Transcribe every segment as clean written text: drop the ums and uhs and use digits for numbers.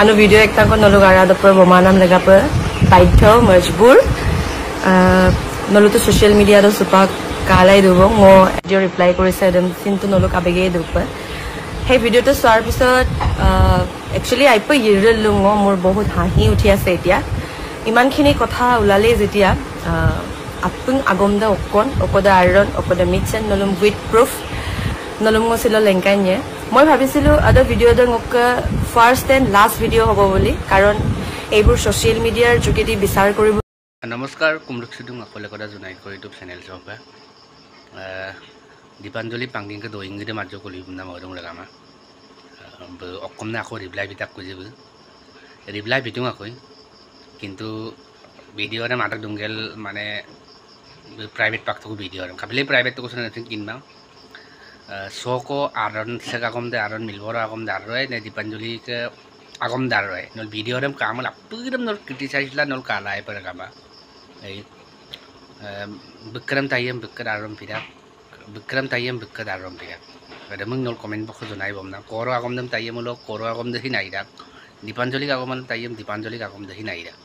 Anu video ekta ko nolu gara dapur bomanam lega per baidho majbur nolu to social media do supa kalai dubo mo video reply korise dem sintu nolu kabege dupa hey video to sar pisot actually aipo yirel lungo mor bahut hahi uthi ase etia iman khini kotha ulale jetia apung agomda okoda iron okoda mixen nolum with proof nolum ngosilo lenkanye মই ভাবিছিলো আদা video দং first and last video হ'ব বুলি কাৰণ এইবোৰ social মিডিয়াৰ যোগেদি বিচাৰ কৰিব নমস্কাৰ কুমৰুকসিদুং আকলে কৰা জনাই কৈ ইউটিউব চেনেল সবা দীপাঞ্জলি পাঙ্গিংকে দইংগিতে মাজ্জ কলি বুনা মৰং লাগামা অকমনা আকো ৰিপ্লাই বিতাক কইব ৰিপ্লাই বিতুং আকই কিন্তু ভিডিওৰে মাটক দুংগেল মানে প্ৰাইভেট পাকটো ভিডিওৰে কাবলে প্ৰাইভেট তো কোন নাথিং কিনবা Soko aron segagom de aron milbora agom darroy ne Dipanjali ke agom darroy nol video dem kamal apudem nol criticize la nol kala ai peragama ai Bikram tayem bikkar aron pira Bikram tayem bikkar aron pira ada mung nol comment box jonai bomna koro agom dem tayem lo koro agom de hinai dak Dipanjali agom tayem Dipanjali agom de hinai dak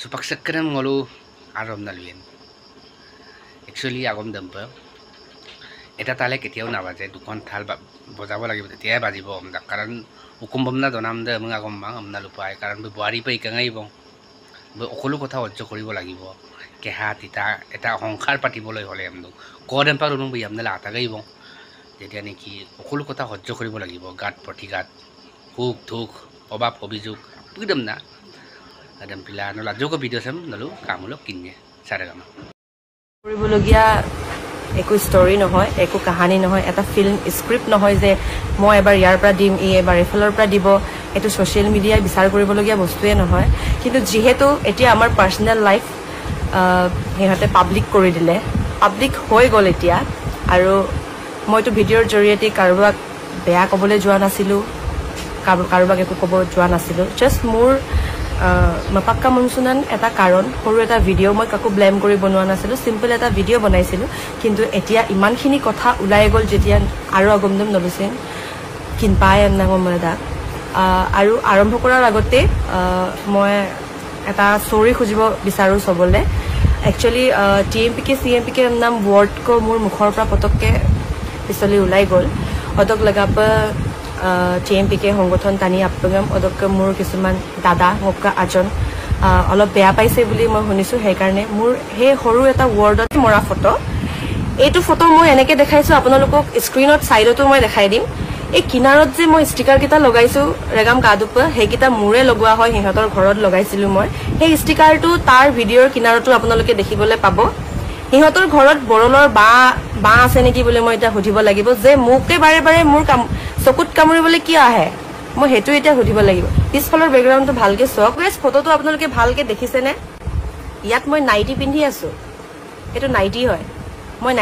supak sekram ngolu aron nalien actually agom dem pa এটা তালে কেতিয়াও না বাজে দুখন থাল বজাব লাগিব তেতিয়াই বাজিব আমদা কাৰণ হুকুম বমনা জনাম দে আমা গম মা আমনা লুপাই কাৰণ বুৱাৰী পই কাঙাইব অকলো কথা অজ্জ কৰিব লাগিব কেহা তিতা এটা অহংকাৰ পাতিবলৈ হলে আমদু কদম পাৰ অনু বই আমনা আতা গাইব যেতিয়া নেকি অকলো কথা অজ্জ কৰিব লাগিব গাত প্ৰতিগাত হুক ধুক অবাপ অভিযোগ পুদম না আদম পিলা নলা যোগ ভিডিও চাম নলু কামলো কিনে সাৰেগামা কৰিবলগিয়া একো স্টোৰি নহয় একো কাহানি নহয় এটা ফিল্ম স্ক্ৰিপ্ট নহয় যে মই এবাৰ ইয়াৰ পৰা দিম এবাৰ এফালৰ পৰা দিব এটো সোশ্যাল মিডিয়ায় বিচাৰ কৰিবলগিয়া বস্তুৱে নহয় কিন্তু যেহেতু এতিয়া আমাৰ পাৰ্সোনাল লাইফ হেহতে পাবলিক কৰি দিলে পাবলিক হৈ গল এতিয়া আৰু মইতো ভিডিওৰ জৰিয়তে কাৰোবাক বেয়া কবলৈ যোৱা নাছিলো কাৰোবাক একো কব যোৱা নাছিলো জাস্ট মোৰ মাপাক্কা মনসুনান এটা কাৰণ সৰু এটা ভিডিও মই কাকো ব্লেম কৰি বনোৱা নাছিলো সিম্পল এটা ভিডিও বনাইছিলো কিন্তু এতিয়া ইমানখিনি কথা উলাই গল যেতিয়া আৰু আগমদম নলুছেন কিন পায় নাগমদা আৰু আৰম্ভ কৰাৰ আগতে মই এটা সৰি খুজিব বিচাৰো সবলে একচুয়ালি টিএমপিকে সিএমপিকে নাম ওয়াৰ্ড কো মোৰ মুখৰ পৰা পতককে পিছলি উলাই গল অদক লগাব টিএমপিকে সংগঠন টানি আপগম অদক মোৰ কিছুমান দাদা হকা আজন অলপ বেয়া পাইছে বুলি মই শুনিছো সেই কাৰণে মোৰ হে সৰু এটা ওয়াৰ্ডত মৰা ফটো এইটো ফটো মই এনেকে দেখাইছো আপোনালোকক স্ক্ৰিনত সাইডতো মই দেখাই দিম এই কিনাৰত যে মই ষ্টিকাৰ কিটা লগাইছো ৰেগাম কাদুপ হেকিটা মুৰে লগোৱা হয় হিহতৰ ঘৰত লগাইছিলো মই সেই ষ্টিকাৰটো তাৰ ভিডিওৰ কিনাৰতো আপোনালোকে দেখিবলৈ পাব হিহতৰ ঘৰত বৰলৰ বা আছে নেকি বুলি মই এটা সুধিব লাগিব যে মুকে বাৰে বাৰে মোৰ চকুত কামুৰিবলৈ কি আহে মই হেতু এটা সুধিব লাগিব পিছফলৰ ব্যাকগ্ৰাউণ্ডটো ভালকে চক গাইস ফটোটো আপোনালোকে ভালকে দেখিছে নে ইয়াত মই নাইটি পিন্ধি আছো এটো নাইটি হয় মই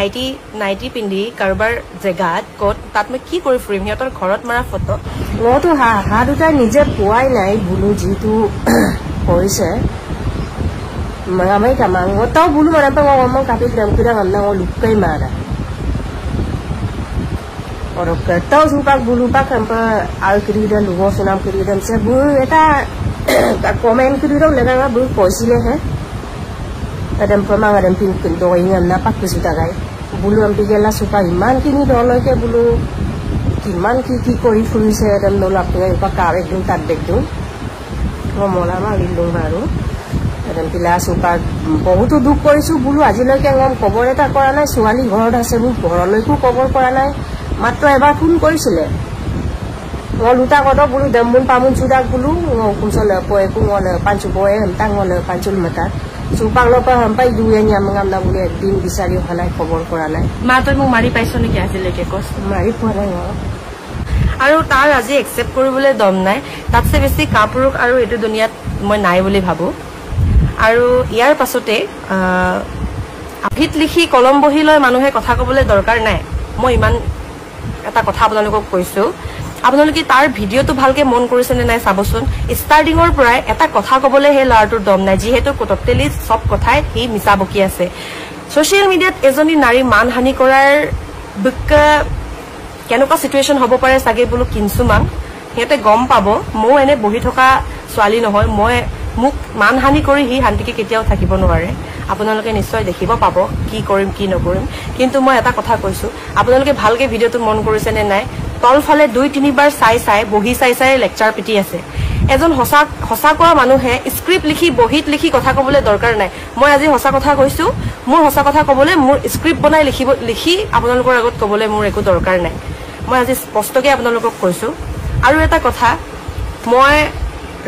নাইটি পিন্ধি কাৰবাৰ জেগাত কোট তাত মই কি কৰি ফুৰিম হিহতৰ ঘৰত মাৰা ফটো মইতো হা দুটা নিজে পোৱাই নাই বুলু জিতু কৰিছে মামাই কামাঙ্গো তাও বুলু মারা পা মামা কাপি দাম কিরা আমনা ও লুকাই মারা और ताऊ सुपा बुलु पा कंपा आल किरीदा लुगो सुनाम किरीदा से बु एटा कमेंट किरीदा लगा बु पॉइसिले है अदम प्रमांग अदम पिन किन दो इंगम ना पाक सुता गाय बुलु हम बिगेला सुपा इमान किनी डॉलर के बुलु किमान की कोई फुरिसे अदम नो लाप के पा कार एकदम तात देखदु वो मोला मा लिंदु बारो अदम पिला सुपा बहुत दुख কৰিছো বুলু আজিলৈকে গম খবৰ এটা কৰা নাই সোৱালি ঘৰত আছে বু ঘৰলৈকো খবৰ কৰা নাই মাত্ৰ এবাৰ ফোন কৰিছিলে লুটা কত বুলু দমবুন পামুন সুদাক বুলু কুনসলে পয় কুngole পাঁচু পয় তাংole পাঁচুল মতা সুপাংলো পা হামপাই দুয়েনি আমগামনা বুলে একদিন বিচাৰি হলাই খবৰ কৰা নাই মা তই মোক মাৰি পাইছ নেকি আজিলৈকে কস মাৰি পোৱা নাই আৰু তাৰ আজি একসেপ্ট কৰিবলৈ দম নাই তাতছে বেছি কাপুৰুক আৰু এটো দুনিয়াত মই নাই বুলি ভাবো আৰু ইয়াৰ পাছতে আভিত লিখি কলম বহি লৈ মানুহে কথা কবলৈ দৰকাৰ নাই মই ইমান এটা কথা আপোনালোকক কৈছো আপোনালোকে তাৰ ভিডিওটো ভালকে মন কৰিছে নে নাই চাবচোন ষ্টাৰ্টিংৰ পৰা এটা কথা কবলৈ হে লাৰটোৰ দম নাই যেহেতু টোটেলি সব কথাই হি মিছা বকি আছে সোশ্যাল মিডিয়াত এজনী নাৰী মানহানি কৰাৰ কেনেকুৱা সিচুৱেচন হ'ব পাৰে সাগে বুলু কিনসুমান সিহঁতে গম পাব মই এনে বহি থকা ছোৱালী নহয় মই মোক মানহানি কৰি সি শান্তিকে কেতিয়াও থাকিব নোৱাৰে আপোনালোকে নিশ্চয় দেখিব পাব কি কৰিম কি নকৰিম কিন্তু মই এটা কথা কৈছো আপোনালোকে ভালকে ভিডিঅ'টো মন কৰিছে নে নাই তলফালে 2-3 বাৰ চাই বহি চাই লেকচাৰ পিটি আছে এজন হসা কোৱা মানুহে স্ক্ৰিপ্ট লিখি বহিত লিখি কথা ক'বলৈ দৰকাৰ নাই মই আজি হসা কথা কৈছো মোৰ হসা কথা ক'বলৈ মোৰ স্ক্ৰিপ্ট বনাই লিখি আপোনালোকৰ আগত ক'বলৈ মোৰ একো দৰকাৰ নাই মই আজি স্পষ্টকৈ আপোনালোকক কৈছো আৰু এটা কথা মই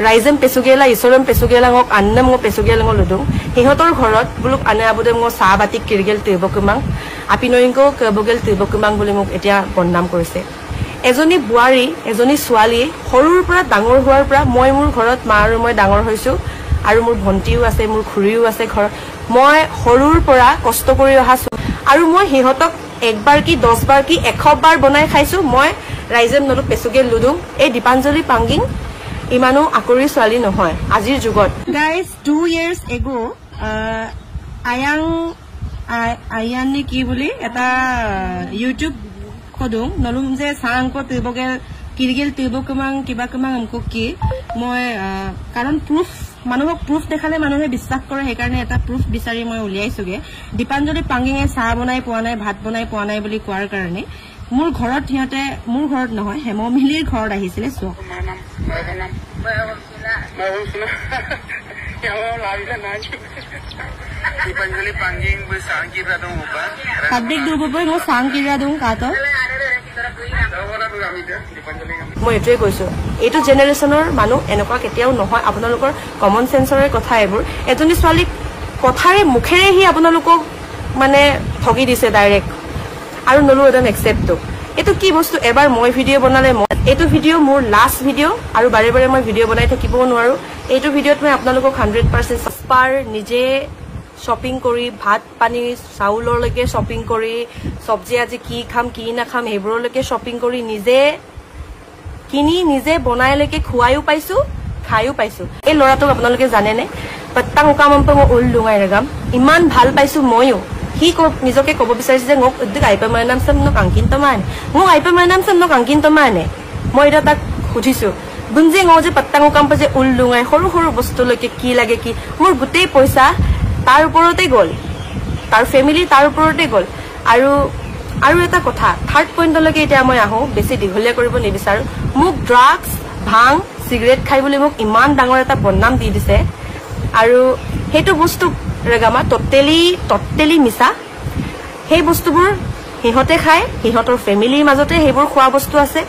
ৰাইজেম পেছুগেলা ঈশ্বৰম পেছুগেলাঙক আন্নাম পেছুগেলাঙ লুডুং সিহঁতৰ ঘৰত বোলো আনে আবুদে মই চাহ বাতি কিৰগেল তুইবকুমাং আপিনয়িংকো কেবগেল তুইবকুমাং বুলি মোক এতিয়া বদনাম কৰিছে এজনী বোৱাৰী এজনী ছোৱালী সৰুৰ পৰা ডাঙৰ হোৱাৰ পৰা মই মোৰ ঘৰত মা আৰু মই ডাঙৰ হৈছো আৰু মোৰ ভণ্টিও আছে মোৰ খুৰীও আছে ঘৰত মই সৰুৰ পৰা কষ্ট কৰি অহা আৰু মই সিহঁতক একবাৰ কি 10 বাৰ কি 100 বাৰ বনাই খাইছো মই ৰাইজেম নলু পেছুগেল লুডুং এই দীপাঞ্জলি পাংগিং ইমানো আকৰি ছোৱালী নহয় আজিৰ যুগত গাইজ 2 years ago আয়ান কি বুলি এটা ইউটিউব কদুং নলুম যে চাংক তুইবগেল কিৰগেল তুইবকুমাং কিবা কুমাং আমকো কি মই কাৰণ প্ৰুফ মানুহক প্ৰুফ দেখালে মানুহে বিশ্বাস কৰে সেইকাৰণে এটা প্ৰুফ বিচাৰি মই উলিয়াইছোগে দীপাঞ্জলি পাংগিঙে চাহ বনাই পোৱা নাই ভাত বনাই পোৱা নাই বুলি কোৱাৰ কাৰণে মোৰ ঘৰত সিহঁতে মোৰ ঘৰত নহয় হেমমিলিৰ ঘৰত আহিছিলে চোৱা Dipanggali pangging besang kira dong apa? Sabdik dulu boy mau sang kira dong kato. মই এটোৱে কৈছো এইটো জেনেৰেশ্যনৰ মানুহ এনেকুৱা কেতিয়াও নহয় আপোনালোকৰ কমন সেন্সৰে কথা এইবোৰ এজনী ছোৱালীক কথাৰে মুখেৰে হি আপোনালোকক মানে ঠগি দিছে ডাইৰেক্ট আৰু নলু এডন একসেপ্টটো এটো কি বস্তু এবাৰ মই ভিডিও বনালে এটো ভিডিও মোৰ লাষ্ট ভিডিও আৰু বাৰে বাৰে মই ভিডিও বনাই থাকিব নোৱাৰো এইটো ভিডিওত মই আপোনালোকক 100% সস্পাৰ নিজে শপিং কৰি ভাত পানী চাউলৰলৈকে শপিং কৰি সবজি আজি কি খাম কি না খাম হেবৰলৈকে শপিং কৰি নিজে কিনি নিজে বনাইলৈকে খুৱাইও পাইছো খাইও পাইছো এই লৰাটোক আপোনালোকে জানে নে পত্তাং কামম্পং উল লুঙাই ৰগাম ইমান ভাল পাইছো ময়ো হি নিজকে ক'ব বিচাৰিছে যে মোক উদ্দিক আইপা মাৰ নাম সম নক আংকিন তমান মোক আইপা মাৰ নাম সম নক আংকিন তমানে মই এটা তাক সুধিছো বুনজে ngো যে পত্তাং কাম যে উল লুঙাই সৰু সৰু বস্তুলৈকে কি লাগে কি মোৰ গুটেই পইচা তাৰ ওপৰতে গল তাৰ ফ্যামিলি তাৰ ওপৰতে গল আৰু এটা কথা থাৰ্ড পইণ্টলৈকে এতিয়া মই আহো বেছি দীঘলীয়া কৰিব নিবিচাৰো মোক ড্ৰাগছ ভাং সিগাৰেট খাই বুলি মোক ইমান ডাঙৰ এটা বদনাম দি দিছে আৰু হেতু বস্তু ৰেগামা টটেলি মিছা সেই বস্তুবোৰ হিহতে খাই হিহতৰ ফ্যামিলিৰ মাজতে হেবোৰ খোৱা বস্তু আছে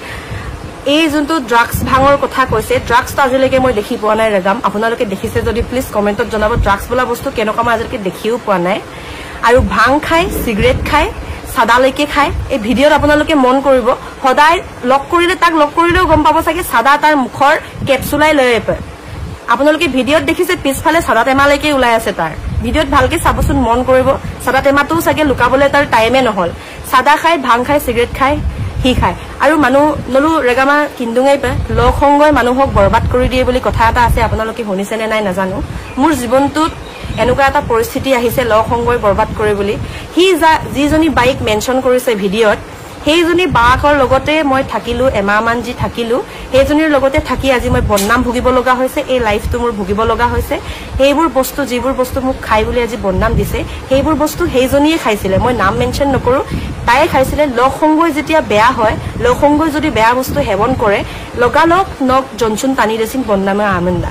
এই যোনটো ড্ৰাগছ ভাঙৰ কথা কৈছে ড্ৰাগছটো আজিলৈকে মই দেখি পোৱা নাই ৰেগাম আপোনালোকে দেখিছে যদি প্লিজ কমেন্টত জনাব ড্ৰাগছ বলা বস্তু কেনেকুৱা মই আজিলৈকে দেখিও পোৱা নাই আৰু ভাং খাই সিগাৰেট খাই সাদালৈকে খাই এই ভিডিওত আপোনালোকে মন কৰিব সদায় লক কৰিলেও গম পাব চাগে সাদা তাৰ মুখৰ কেপচুলাই লৈ আহে আপোনালোকে ভিডিওত দেখিছে পিছফালে সাদা টেমালৈকে ওলাই আছে তাৰ ভিডিওত ভালকে চাবচোন মন কৰিব সাদা টেমাটো চাগে লুকাবলৈ তাৰ টাইমে নহল সাদা খাই ভাং খাই সিগাৰেট খাই হি খাই আৰু মানুহ নলু ৰেগামা কিন্দুঙাই পে লক সংগই মানুহক বৰবাদ কৰি দিয়ে বুলি কথা এটা আছে আপোনালোকে শুনিছে নে নাই নাজানো মোৰ জীৱনটোত এনেকুৱা এটা পৰিস্থিতি আহিছে লক সংগই বৰবাদ কৰে বুলি হি যিজনী বাইক মেনশন কৰিছে ভিডিওত সেইজনী বাকৰ লগতে মই থাকিলো এমামান জি থাকিলো সেইজনীৰ লগতে থাকি আজি মই বদনাম ভুগিব লগা হৈছে এই লাইফটো মোৰ ভুগিব লগা হৈছে এইবোৰ বস্তু যিবোৰ বস্তু মোক খাই বুলি আজি বদনাম দিছে সেইবোৰ বস্তু সেইজনীয়ে খাইছিলে মই নাম মেনশন নকৰো তাই খাইছিলে লক সংগই যেতিয়া বেয়া হয় লক সংগই যদি বেয়া বস্তু হেৱন কৰে লগালক নক জনচুন টানি দেছিন বদনামে আমন্দা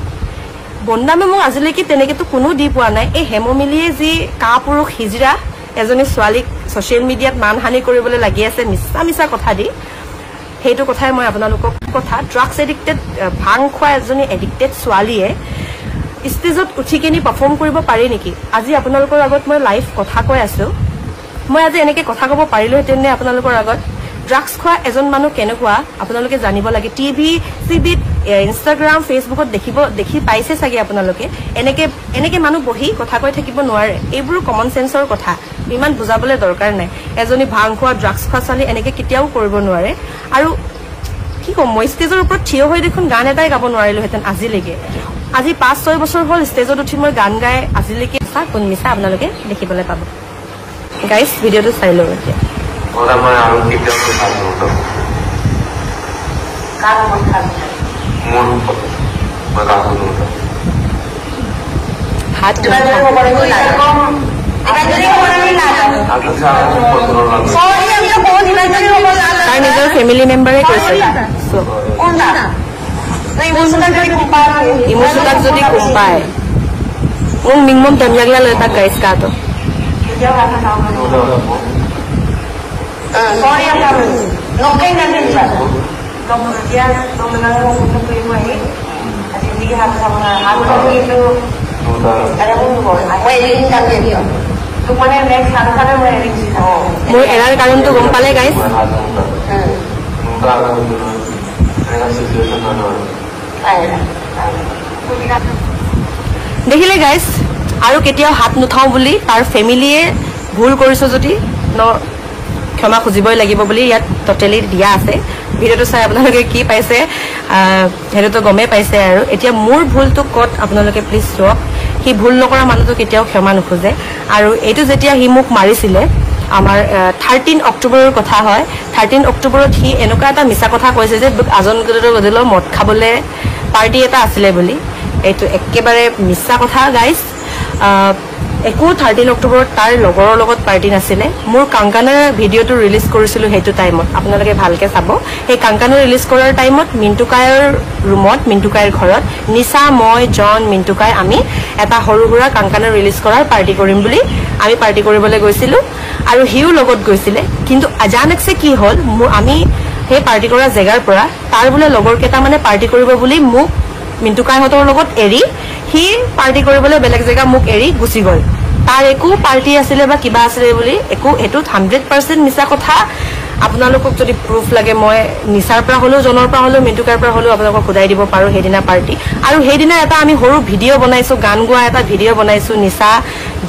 বদনামে মোক আজিলৈকে তেনেকেতো কোনো দি পোৱা নাই এই হেমমিলিয়ে যি কাপুৰুষ হিজৰা এজনী ছোৱালীক সোশ্যাল মিডিয়াত মানহানি কৰিবলৈ লাগি আছে মিছা কথা দি হেতু কথাই মই আপোনালোকক কথা ড্ৰাগছ এডিক্টেড ভাং খোৱা এজনী এডিক্টেড ছোৱালীয়ে ষ্টেজত উঠি কিনি পাৰফৰ্ম কৰিব পাৰি নেকি আজি আপোনালোকৰ আগত মই লাইভ কথা কৈ আছো মই আজি এনেকে কথা ক'ব পাৰিলো হেতেনে আপোনালোকৰ আগত ড্ৰাগছ খোৱা এজন মানুহ কেনেকুৱা আপোনালোকে জানিব লাগে টিভি সিবিত ইনষ্টাগ্ৰাম ফেচবুকত দেখি পাইছে চাগে আপোনালোকে এনেকে মানুহ বহি কথা কৈ থাকিব নোৱাৰে এইবোৰ কমন সেন্সৰ কথা ইমান বুজাবলৈ দৰকাৰ নাই এজনী ভাং খোৱা ড্ৰাগছ খোৱা ছোৱালী এনেকে কেতিয়াও কৰিব নোৱাৰে আৰু কি কম মই ষ্টেজৰ ওপৰত থিয় হৈ দেখোন গান এটাই গাব নোৱাৰিলো হেতেন আজিলৈকে আজি 5-6 বছৰ হ'ল ষ্টেজত উঠি মই গান গাই আজিলৈকে কোন মিছা আপোনালোকে দেখিবলৈ পাব গাইস ভিডিওটো চাই লওক এতিয়া ওরা মই আৰু কেতিয়াও ভাল নতো হাত তাৰ নিজৰ ফেমিলি মেম্বাৰে কৈছে ইমোচুকাক যদি কোম্পায় মোক মিনিমাম টেমলাগলা লৈ তাক গাইছ কাটো মোৰ এৰাৰ কাৰণটো গম পালে গাইছ দেখিলে গাইছ আৰু কেতিয়াও হাত নুঠাও বুলি তাৰ ফেমিলিয়ে ভুল কৰিছো যদি ক্ষমা খুজিবই লাগিব বুলি ইয়াত টোটেলি দিয়া আছে ভিডিঅ'টো চাই আপোনালোকে কি পাইছে সেইটোতো গমেই পাইছে আৰু এতিয়া মোৰ ভুলটো ক'ত আপোনালোকে প্লিজ চাওক সি ভুল নকৰা মানুহটো কেতিয়াও ক্ষমা নোখোজে আৰু এইটো যেতিয়া সি মোক মাৰিছিলে আমাৰ 13 অক্টোবৰৰ কথা হয় 13 অক্টোবৰত সি এনেকুৱা এটা মিছা কথা কৈছে যে আজন গদিল মদ খাবলৈ পাৰ্টি এটা আছিলে বুলি এইটো একেবাৰে মিছা কথা গাইছ একো 13 অক্টোবৰত তাৰ লগৰৰ লগত পাৰ্টি নাছিলে মোৰ কাংকানাৰ ভিডিঅ'টো ৰিলিজ কৰিছিলো সেইটো টাইমত আপোনালোকে ভালকে চাব সেই কাংকানা ৰিলিজ কৰাৰ টাইমত মিণ্টুকাইৰ ৰুমত মিণ্টুকাইৰ ঘৰত নিশা মই জন মিণ্টুকাই আমি এটা সৰু সুৰা কাংকানা ৰিলিজ কৰাৰ পাৰ্টি কৰিম বুলি আমি পাৰ্টি কৰিবলৈ গৈছিলো আৰু হিও লগত গৈছিলে কিন্তু আজানকছে কি হ'ল আমি সেই পাৰ্টি কৰা জেগাৰ পৰা তাৰ বোলে লগৰ কেইটা মানে পাৰ্টি কৰিব বুলি মোক মিণ্টুকাইহঁতৰ লগত এৰি সি পাৰ্টি কৰিবলৈ বেলেগ জেগা মোক এৰি গুচি গ'ল তাৰ একো পাৰ্টি আছিলে বা কিবা আছিলে বুলি একো এটোত 100% মিছা কথা আপোনালোকক যদি প্ৰুফ লাগে মই নিচাৰ পৰা হলেও জনৰ পৰা হলেও মিণ্টুকাৰ পৰা হলেও আপোনালোকক খুদাই দিব পাৰো সেইদিনা পাৰ্টি আৰু সেইদিনা এটা আমি সৰু ভিডিঅ' বনাইছো গান গোৱা এটা ভিডিঅ' বনাইছো নিচা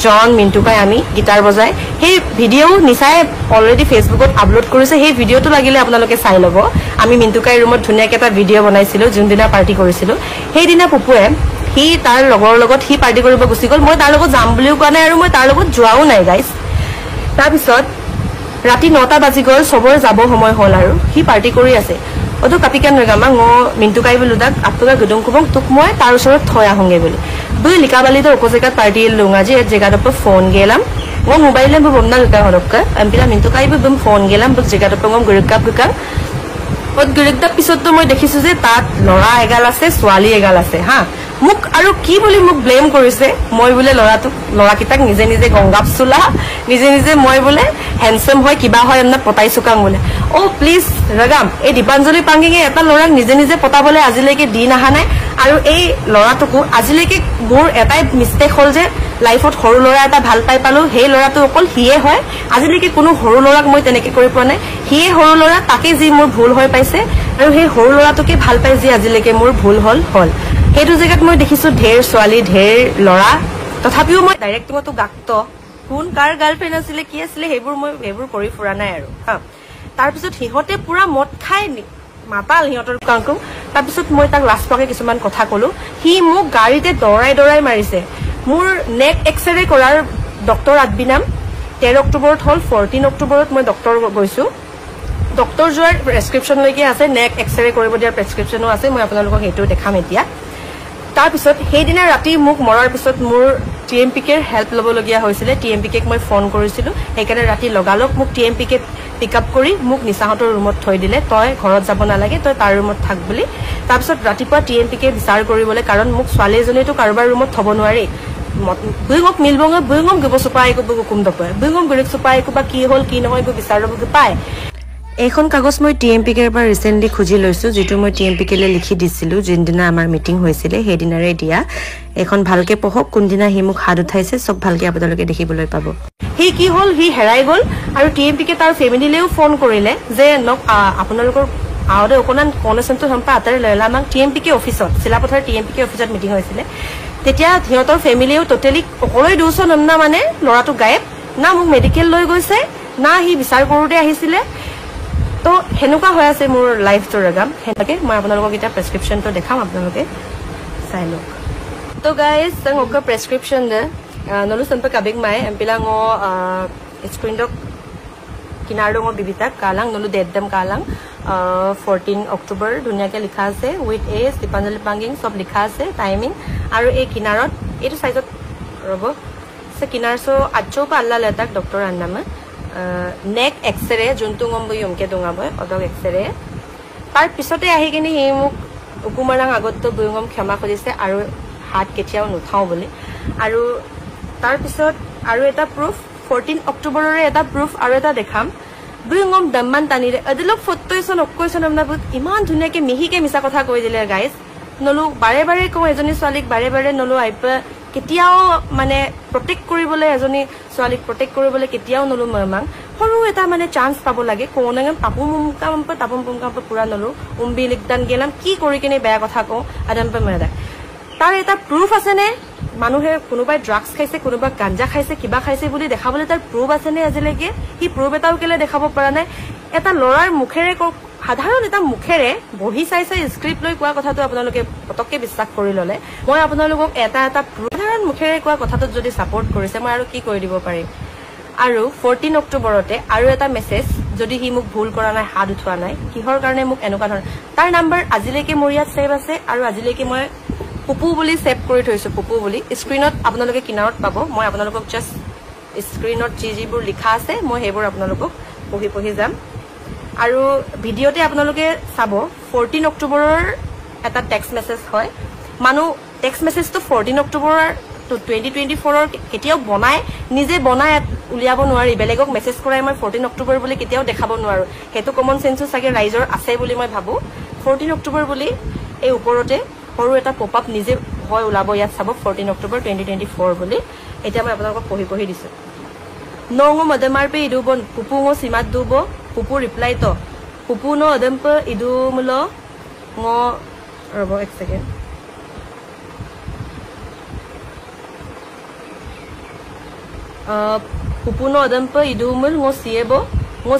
জন মিণ্টুকাই আমি গিটাৰ বজাই সেই ভিডিঅ' নিচাই অলৰেডি ফেচবুকত আপলোড কৰিছে সেই ভিডিঅ'টো লাগিলে আপোনালোকে চাই ল'ব আমি মিণ্টুকাই ৰুমত ধুনীয়াকৈ এটা ভিডিঅ' বনাইছিলো যোনদিনা পাৰ্টি কৰিছিলো সেইদিনা পুপুৱে সি তাৰ লগৰ লগত সি পাৰ্টি কৰিব গুচি গ'ল মই তাৰ লগত যাম বুলিও কোৱা নাই আৰু মই তাৰ লগত যোৱাও নাই গাইছ তাৰপিছত ৰাতি 9টা বাজি গ'ল সবৰ যাব সময় হ'ল আৰু সি পাৰ্টি কৰি আছে অতো কাপিকান নগামা মিণ্টুকাই বুলুদাক আপোনাক গুদং কুবং তোক মই তাৰ ওচৰত থৈ আহোঁগে বুলি লিকাবালিতো অকো জেগাত পাৰ্টি লুঙা যে জেগাটোৰ পৰা ফোন গেলাম মই মোবাইলে বমনা লুকা হলককে এমপিলা মিণ্টুকাই বম ফোন গেলাম জেগাটোৰ পৰা মই গুৰুকাপ গুৰুকাপ পিছততো মই দেখিছো যে তাত ল'ৰা এগাল আছে ছোৱালী এগাল আছে হা মোক আৰু কি বুলি মোক ব্লেম কৰিছে মই বোলে ল'ৰাকেইটাক নিজে নিজে গংগাপ চোলা নিজে নিজে মই বোলে হেণ্ডসাম হয় কিবা হয় এমনা পতাইছো কাং বোলে অ প্লিজ ৰগাম এই দীপাঞ্জলি পাংগিঙে এটা ল'ৰাক নিজে নিজে পতাবলৈ আজিলৈকে দিন অহা নাই আৰু এই ল'ৰাটোকো আজিলৈকে মোৰ এটাই মিষ্টেক হ'ল যে লাইফত সৰু ল'ৰা এটা ভাল পাই পালো সেই ল'ৰাটো অকল সিয়ে হয় আজিলৈকে কোনো সৰু ল'ৰাক মই তেনেকে কৰি পোৱা নাই সিয়ে সৰু ল'ৰা তাকে যি মোৰ ভুল হৈ পাইছে আৰু সেই সৰু ল'ৰাটোকে ভাল পাই যি আজিলৈকে মোৰ ভুল হ'ল সেইটো জেগাত মই দেখিছো ঢেৰ ছোৱালী ঢেৰ ল'ৰা তথাপিও মই ডাইৰেক্টিঙতো গাক্ত কোন কাৰ গাৰ্লফ্ৰেণ্ড আছিলে কি আছিলে সেইবোৰ কৰি ফুৰা নাই আৰু হা তাৰপিছত সিহঁতে পুৰা মদ খাই মাতাল সিহঁতৰ কাংকু তাৰপিছত মই তাক লাষ্টপাকে কিছুমান কথা কলো সি মোক গাড়ীতে দৌৰাই মাৰিছে মোৰ নেক এক্সৰে কৰাৰ ডক্টৰ আদবিনাম 13 অক্টোবৰত হ'ল 14 অক্টোবৰত মই ডক্টৰ গৈছো ডক্টৰ যোৱাৰ প্ৰেছক্ৰিপশ্যনলৈকে আছে নেক এক্সৰে কৰিব দিয়াৰ প্ৰেছক্ৰিপশ্যনো আছে মই আপোনালোকক সেইটো দেখাম এতিয়া তাৰপিছত সেইদিনা ৰাতি মোক মৰাৰ পিছত মোৰ টিএমপিকেৰ হেল্প ল'বলগীয়া হৈছিলে টিএমপিকেক মই ফোন কৰিছিলো সেইকাৰণে ৰাতি লগালগ মোক টিএমপিকে পিক আপ কৰি মোক নিচাহঁতৰ ৰুমত থৈ দিলে তই ঘৰত যাব নালাগে তই তাৰ ৰুমত থাক বুলি তাৰপিছত ৰাতিপুৱা টিএমপিকে বিচাৰ কৰিবলৈ কাৰণ মোক ছোৱালী এজনীতো কাৰোবাৰ ৰুমত থ'ব নোৱাৰি বুইঙক মিলবঙ বুইঙক গব চোপাই গব হুকুম দপাই বুইঙক গৰিক চোপাই বা কি হ'ল কি নহয় গৈ বিচাৰ ল'ব পায় এইখন কাগজ মই টিএমপিকেৰ পৰা ৰিচেণ্টলি খুজি লৈছো যিটো মই টিএমপিকেলৈ লিখি দিছিলো যোনদিনা আমাৰ মিটিং হৈছিলে সেইদিনাৰে দিয়া এখন ভালকে পঢ়ক কোনদিনা সি মোক হাত উঠাইছে চব ভালকে আপোনালোকে দেখিবলৈ পাব সি কি হ'ল সি হেৰাই গ'ল আৰু টিএমপিকে তাৰ ফেমিলিলেও ফোন কৰিলে যে আপোনালোকৰ আওদে অকণমান কনেশ্যনটো সম্পা আঁতৰাই লৈলা আমাক টিএমপিকে অফিচত চিলাপথাৰ টিএমপিকে অফিচত মিটিং হৈছিলে তেতিয়া সিহঁতৰ ফেমিলিয়েও টোটেলি অকলৈ 200 নন্না মানে ল'ৰাটো গায়ব না মোক মেডিকেল লৈ গৈছে না সি বিচাৰ কৰোঁতে আহিছিলে তো হেনেকুৱা হৈ আছে মোৰ লাইফটো ৰগাম হেনেকে মই আপোনালোকক এটা প্ৰেছক্ৰিপশ্যনটো দেখাম আপোনালোকে চাই লওক তো guys sang oka prescription de nolu sampai kabig mai empila ngo screen dok kinardo ngo bibita kalang nolu deddam kalang 14 October ধুনীয়াকৈ লিখা আছে উইথ এজ দীপাঞ্জলি পাংগিং চব লিখা আছে টাইমিং আৰু এই কিনাৰত এইটো সাইজত ৰব সে কিনাৰ সো আচ্চো পাল্লা লেটাক ডক্টৰ আন্নামা নেক এক্সৰে যোনটো গম বই উমকে দঙাবই অদক এক্সৰে তাৰ পিছতে আহি কিনে হে মোক উকুমাৰাং আগত বয়ঙম ক্ষমা কৰিছে আৰু হাত কেতিয়াও নুঠাও বুলি আৰু তাৰ পিছত আৰু এটা প্ৰুফ 14 অক্টোবৰৰে এটা প্ৰুফ আৰু এটা দেখাম বয়ঙম দম্মান টানিৰে অদলক ফটোইছন অকৈছন আমনাবুত ইমান ধুনীয়াকে মিহিকে মিছা কথা কৈ দিলে গাইজ নলু বাৰে বাৰে কওঁ এজনী ছোৱালীক বাৰে বাৰে নলু আইপা কেতিয়াও মানে প্ৰটেক্ট কৰিবলৈ এজনী ছোৱালীক প্ৰটেক্ট কৰিবলৈ কেতিয়াও নলু মাং সৰু এটা মানে চান্স পাব লাগে কোনে পাপুম কাম তাপুম কাম পুৰা নলু উম্বি লিকদান গেলাম কি কৰি কিনে বেয়া কথা কওঁ আদাম পে মেদা তাৰ এটা প্ৰুফ আছে নে মানুহে কোনোবাই ড্ৰাগছ খাইছে কোনোবা গাঞ্জা খাইছে কিবা খাইছে বুলি দেখাবলৈ তাৰ প্ৰুফ আছে নে আজিলৈকে কি প্ৰুফ এটাও কেলে দেখাব পৰা নাই এটা লৰাৰ মুখেৰে সাধাৰণ এটা মুখেৰে বহি চাই স্ক্ৰিপ্ট লৈ কোৱা কথাটো আপোনালোকে পটককে বিশ্বাস কৰি ললে মই আপোনালোকক এটা সাধাৰণ মুখেৰে কোৱা কথাটোত যদি সাপোৰ্ট কৰিছে মই আৰু কি কৰি দিব পাৰিম আৰু 14 অক্টোবৰতে আৰু এটা মেছেজ যদি হি মোক ভুল কৰা নাই হাত উঠোৱা নাই কিহৰ কাৰণে মোক এনেকুৱা ধৰণৰ তাৰ নাম্বাৰ আজিলৈকে মোৰ ইয়াত সেভ আছে আৰু আজিলৈকে মই পুপু বুলি সেভ কৰি থৈছো পুপু বুলি স্ক্ৰিনত আপোনালোকে কিনাৰত পাব মই আপোনালোকক জাস্ট স্ক্ৰিনত যিবোৰ লিখা আছে মই সেইবোৰ আপোনালোকক পঢ়ি যাম আৰু ভিডিওতে আপোনালোকে চাব 14 অক্টোবৰৰ এটা টেক্সট মেছেজ হয় মানুহ টেক্সট মেছেজটো 14 অক্টোবৰৰ 2024ৰ কেতিয়াও বনাই নিজে বনাই উলিয়াব নোৱাৰি বেলেগক মেছেজ কৰাই মই 14 অক্টোবৰ বুলি কেতিয়াও দেখাব নোৱাৰো হেতু কমন সেন্সো সাগে ৰাইজৰ আছে বুলি মই ভাবো 14 অক্টোবৰ বুলি এই ওপৰতে সৰু এটা পপ আপ নিজে হয় উলাব ইয়াত চাব 14 অক্টোবৰ 2024 বুলি এটা মই আপোনালোকক পঢ়ি দিছো নংগো মদমাৰ পে ইদু বন পুপুঙো সিমাত দুব পুপু ৰিপ্লাই তো পুপু ন অদম পে ইদু মুলো ङ ৰব এক সেকেন্ড পুপু ন অদম পে ইদু মুল ङ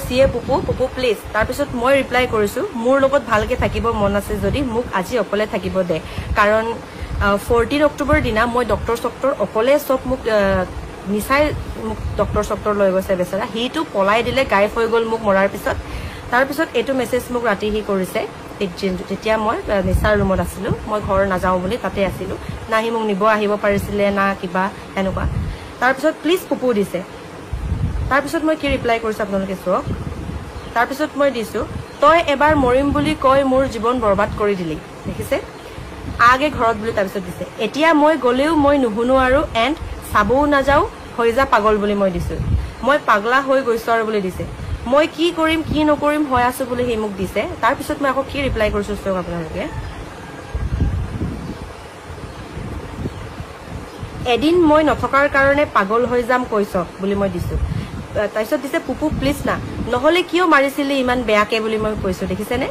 সিয়ে পুপু প্লিজ তাৰ পিছত মই ৰিপ্লাই কৰিছো মোৰ লগত ভালকে থাকিব মন আছে যদি মোক আজি অকলে থাকিব দে কাৰণ 14 অক্টোবৰ দিনা মই ডক্টৰ অকলে সব মোক নিচাই মোক ডক্টৰ লৈ গৈছে বেচাৰা হিটো পলাই দিলে গায়ব হৈ গল মোক মৰাৰ পিছত তাৰ পিছত এটো মেছেজ মোক ৰাতি হি কৰিছে যেতিয়া মই নিচাৰ ৰুমত আছিলো মই ঘৰ নাযাও বুলি তাতে আছিলো না হি মোক নিব আহিব পাৰিছিলে না কিবা এনেকুৱা তাৰ পিছত প্লিজ পুপু দিছে তাৰ পিছত মই কি ৰিপ্লাই কৰিছো আপোনালোকে চাওক তাৰ পিছত মই দিছো তই এবাৰ মৰিম বুলি কৈ মোৰ জীৱন বৰবাদ কৰি দিলি দেখিছে আগে ঘৰত বুলি তাৰ পিছত দিছে এতিয়া মই গলেও মই নুহুনো আৰু এন্ড চাবও নাযাও হৈ যা পাগল বুলি মই দিছো মই পাগলা হৈ গৈছো আৰু বুলি দিছে মই কি কৰিম কি নকৰিম হয় আছো বুলি হে মোক দিছে তাৰ পিছত মই আকৌ কি ৰিপ্লাই কৰিছো চাওক আপোনালোকে এদিন মই নথকাৰ কাৰণে পাগল হৈ যাম কৈছ বুলি মই দিছো তাৰপিছত দিছে পুপু প্লিজ না নহলে কিয় মাৰিছিলি ইমান বেয়াকে বুলি মই কৈছো দেখিছে নে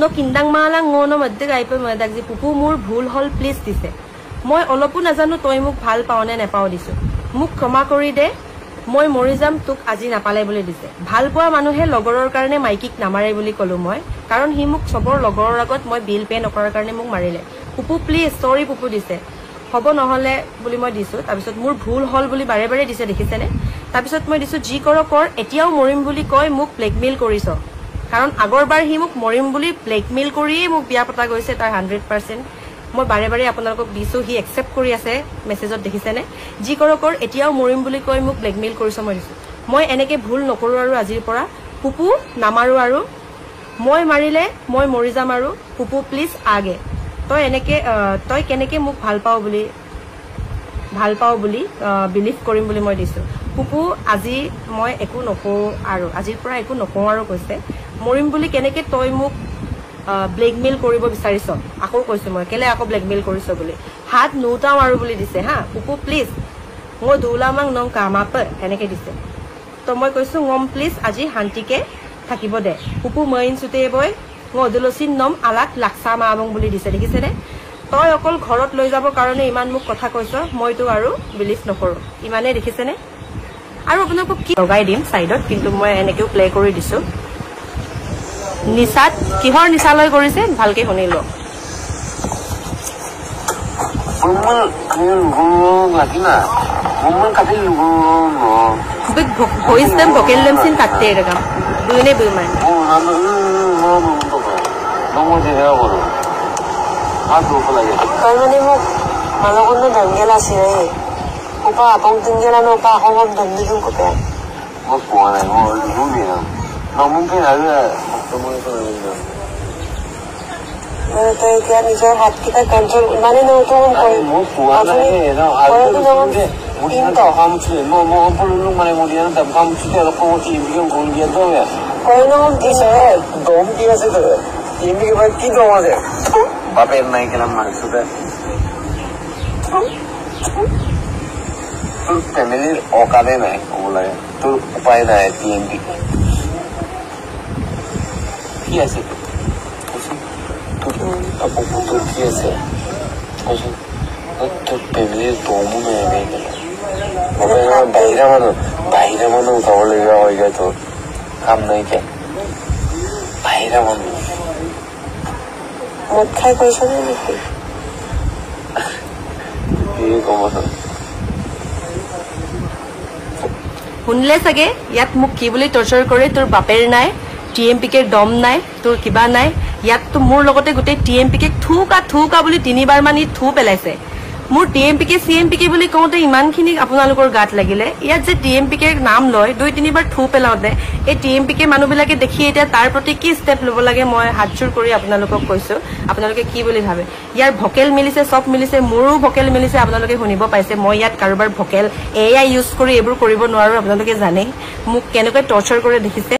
ন কিন্দাং মালা ঙন মধ্যে গাইপে মদাক যে পুপু মোৰ ভুল হল প্লিজ দিছে মই অলপো নাজানো তই মোক ভাল পাও নে নেপাও দিছো মোক ক্ষমা কৰি দে মই মৰি যাম তোক আজি নাপালে বুলি দিছে ভাল পোৱা মানুহে লগৰৰ কাৰণে মাইকিক নামাৰে বুলি কলো মই কাৰণ হি মোক সবৰ লগৰৰ আগত মই বিল পে নকৰাৰ কাৰণে মোক মাৰিলে পুপু প্লিজ সৰি পুপু দিছে হব নহলে বুলি মই দিছো তাৰ পিছত মোৰ ভুল হল বুলি বাৰে বাৰে দিছে দেখিছে নে তাৰ পিছত মই দিছো জি কৰ এতিয়াও মৰিম বুলি কয় মোক ব্লেকমেইল কৰিছ কাৰণ আগৰবাৰ হি মোক মৰিম বুলি ব্লেকমেইল কৰিয়ে মোক বিয়া পতা গৈছে তাৰ 100% মই বাৰে বাৰে আপোনালোকক দিছো হি একসেপ্ট কৰি আছে মেছেজত দেখিছে নে জি কৰ এতিয়াও মৰিম বুলি কয় মোক ব্লেকমেইল কৰিছ মই দিছো মই এনেকে ভুল নকৰো আৰু আজিৰ পৰা পুপু নামাৰো আৰু মই মাৰিলে মই মৰি যাম আৰু পুপু প্লিজ আগে তই কেনেকে মোক ভাল পাও বুলি বিলিভ কৰিম বুলি মই দিছো পুপু আজি মই একো নকওঁ আৰু আজিৰ পৰা একো নকওঁ আৰু কৈছে মৰিম বুলি কেনেকে তই মোক ব্লেকমেইল কৰিব বিচাৰিছ আকৌ কৈছো মই কেলে আকৌ ব্লেকমেইল কৰিছ বুলি হাত নুটাও আৰু বুলি দিছে হা পুপু প্লিজ মই দুলামাং নং কামাপ এনেকে দিছে তো মই কৈছো ngom প্লিজ আজি শান্তিকে থাকিব দে পুপু মইন সুতে বয় ngদুলসিন নম আলাক লাক্সা মাবং বুলি দিছে দেখিছে নে তই অকল ঘৰত লৈ যাব কাৰণে ইমান মোক কথা কৈছ মইতো আৰু বিলিভ নকৰো ইমানে দেখিছে নে আৰু আপোনালোকক কি লগাই দিম সাইডত কিন্তু মই এনেকেও প্লে কৰি দিছো নিসাত কিহৰ নিসালৈ কৰিছে ভালকে শুনিলো voice them vocal them scene কাটতে এরকম দুইনে বুইমান Kau mana mau malah kau nak danggal asih. Upa abang tinggal anu upa awam danggal tu kau pun. Mau buat ni, mau dulu ni. Mungkin ada semua itu ni. तो क्या निजर हाथ kita control माने न तो हम कोई mau buat ni, ada tu mungkin tak kamu sih, mau perlu mana mau dia nak kamu sih kalau kamu sih bikin kau dia tu ya. कोई न हम Bisa, dom dia sih tu. Ini ke baik kita ada. Bapa yang naik dalam masuk tu. Tu family okade naik, boleh. Tu upaya naik TMP. Kiasi. Aku butuh kiasi. Tu family domu naik ni. Bapa yang bahira mana kau lega hoga tu. Kam naik ke. Bahira mana. मत खाए कोई सुने नहीं ये कौन सा শুনলে চাগে ইয়াত মোক কি বুলি টৰ্চাৰ কৰে তোৰ বাপেৰ নাই টিএমপিকে দম নাই তোৰ কিবা নাই ইয়াত তো মোৰ লগতে গোটেই টিএমপিকে থুকা বুলি 3বাৰ মান ই থু পেলাইছে মোৰ টিএমপিকে সিএমপিকে বুলি কওঁতে ইমানখিনি আপোনালোকৰ গাত লাগিলে ইয়াত যে টিএমপিকে নাম লয় 2-3বাৰ থু পেলাওতে এই টিএমপিকে মানুহবিলাকে দেখি এতিয়া তাৰ প্ৰতি কি ষ্টেপ ল'ব লাগে মই হাতজোৰ কৰি আপোনালোকক কৈছো আপোনালোকে কি বুলি ভাবে ইয়াৰ ভকেল মিলিছে সব মিলিছে মোৰো ভকেল মিলিছে আপোনালোকে শুনিব পাইছে মই ইয়াত কাৰোবাৰ ভকেল এআই ইউজ কৰি এইবোৰ কৰিব নোৱাৰো আপোনালোকে জানে মোক কেনেকৈ টৰ্চাৰ কৰে দেখিছে